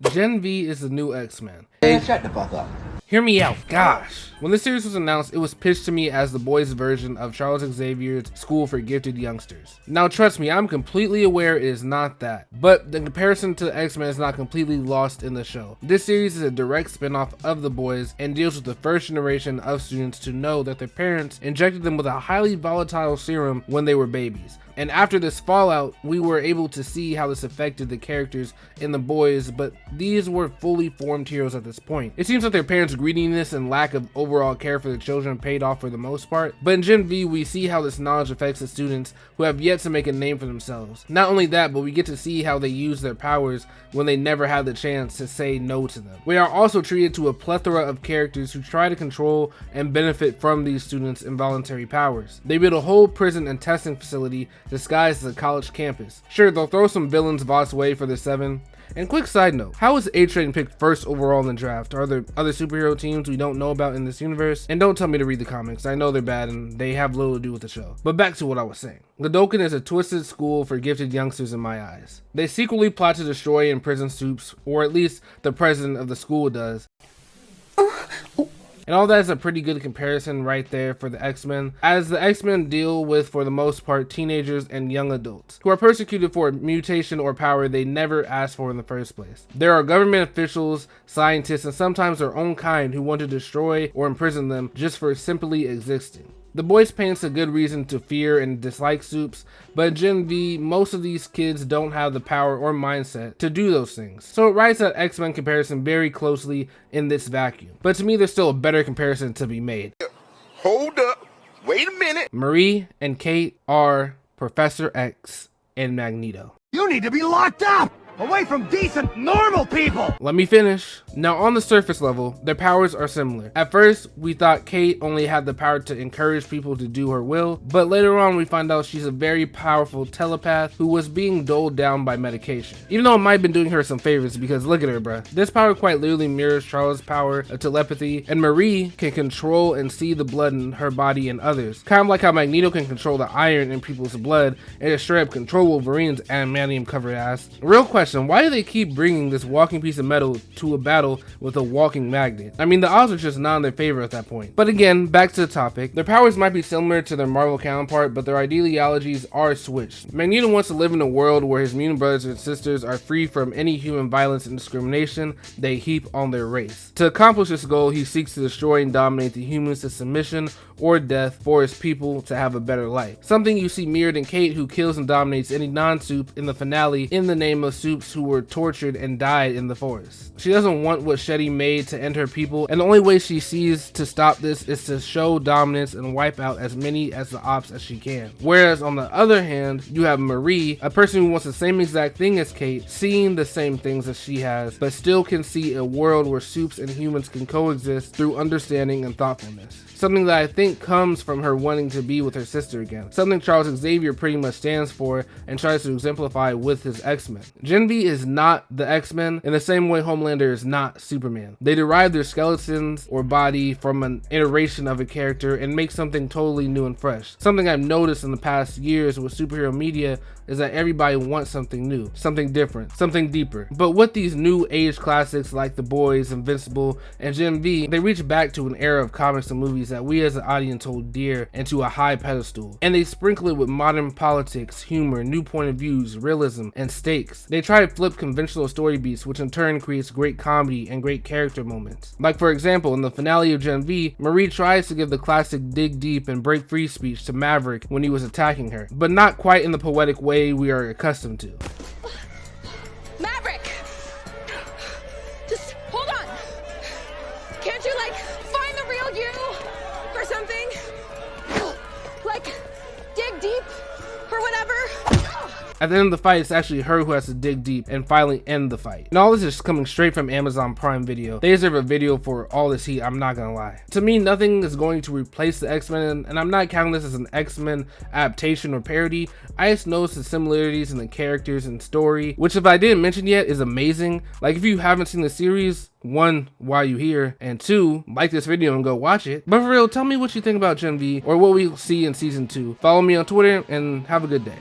Gen V is the new X-Men. Hey, shut the fuck up. Hear me out, gosh. When this series was announced, it was pitched to me as the boys' version of Charles Xavier's School for Gifted Youngsters. Now trust me, I'm completely aware it is not that, but the comparison to X-Men is not completely lost in the show. This series is a direct spin-off of The Boys and deals with the first generation of students to know that their parents injected them with a highly volatile serum when they were babies. And after this fallout, we were able to see how this affected the characters in The Boys, but these were fully formed heroes at this point. It seems like their parents' greediness and lack of overall care for the children paid off for the most part, but in Gen V, we see how this knowledge affects the students who have yet to make a name for themselves. Not only that, but we get to see how they use their powers when they never had the chance to say no to them. We are also treated to a plethora of characters who try to control and benefit from these students' involuntary powers. They build a whole prison and testing facility disguised as a college campus. Sure, they'll throw some villains Voss way for the 7. And quick side note, how was A-Train picked first overall in the draft? Are there other superhero teams we don't know about in this universe? And don't tell me to read the comics, I know they're bad and they have little to do with the show. But back to what I was saying. Godolkin is a twisted school for gifted youngsters in my eyes. They secretly plot to destroy and imprison Supes, or at least the president of the school does. And all that is a pretty good comparison right there for the X-Men, as the X-Men deal with, for the most part, teenagers and young adults who are persecuted for a mutation or power they never asked for in the first place. There are government officials, scientists, and sometimes their own kind who want to destroy or imprison them just for simply existing. The Boys paints a good reason to fear and dislike Supes, but in Gen V, most of these kids don't have the power or mindset to do those things. So it writes that X-Men comparison very closely in this vacuum. But to me, there's still a better comparison to be made. Hold up, wait a minute. Marie and Cate are Professor X and Magneto. You need to be locked up! Away from decent, normal people! Let me finish. Now, on the surface level, their powers are similar. At first, we thought Cate only had the power to encourage people to do her will, but later on we find out she's a very powerful telepath who was being doled down by medication. Even though it might have been doing her some favors, because look at her, bruh. This power quite literally mirrors Charles' power of telepathy, and Marie can control and see the blood in her body and others. Kind of like how Magneto can control the iron in people's blood, and just straight up control Wolverine's adamantium-covered ass. Real question. Why do they keep bringing this walking piece of metal to a battle with a walking magnet? I mean, the odds are just not in their favor at that point. But again, back to the topic. Their powers might be similar to their Marvel counterpart, but their ideologies are switched. Magneto wants to live in a world where his mutant brothers and sisters are free from any human violence and discrimination they heap on their race. To accomplish this goal, he seeks to destroy and dominate the humans to submission or death for his people to have a better life. Something you see mirrored in Cate, who kills and dominates any non-Supe in the finale in the name of Supes who were tortured and died in the forest. She doesn't want what Shetty made to end her people, and the only way she sees to stop this is to show dominance and wipe out as many as the ops as she can. Whereas on the other hand, you have Marie, a person who wants the same exact thing as Cate, seeing the same things as she has, but still can see a world where Supes and humans can coexist through understanding and thoughtfulness. Something that I think comes from her wanting to be with her sister again. Something Charles Xavier pretty much stands for and tries to exemplify with his X-Men. Gen V is not the X-Men in the same way Homelander is not Superman. They derive their skeletons or body from an iteration of a character and make something totally new and fresh. Something I've noticed in the past years with superhero media is that everybody wants something new, something different, something deeper. But with these new age classics like The Boys, Invincible, and Gen V, they reach back to an era of comics and movies that we as an audience hold dear and to a high pedestal. And they sprinkle it with modern politics, humor, new point of views, realism, and stakes. They try to flip conventional story beats, which in turn creates great comedy and great character moments. Like for example, in the finale of Gen V, Marie tries to give the classic dig deep and break free speech to Maverick when he was attacking her, but not quite in the poetic way we are accustomed to. Maverick! Just hold on! Can't you, like, find the real you? Or something? Like, dig deep? Or whatever? At the end of the fight, it's actually her who has to dig deep and finally end the fight. And all this is coming straight from Amazon Prime Video. They deserve a video for all this heat, I'm not gonna lie. To me, nothing is going to replace the X-Men, and I'm not counting this as an X-Men adaptation or parody. I just noticed the similarities in the characters and story, which if I didn't mention yet is amazing. Like if you haven't seen the series, 1, why you here, and 2, like this video and go watch it. But for real, tell me what you think about Gen V or what we'll see in season 2. Follow me on Twitter and have a good day.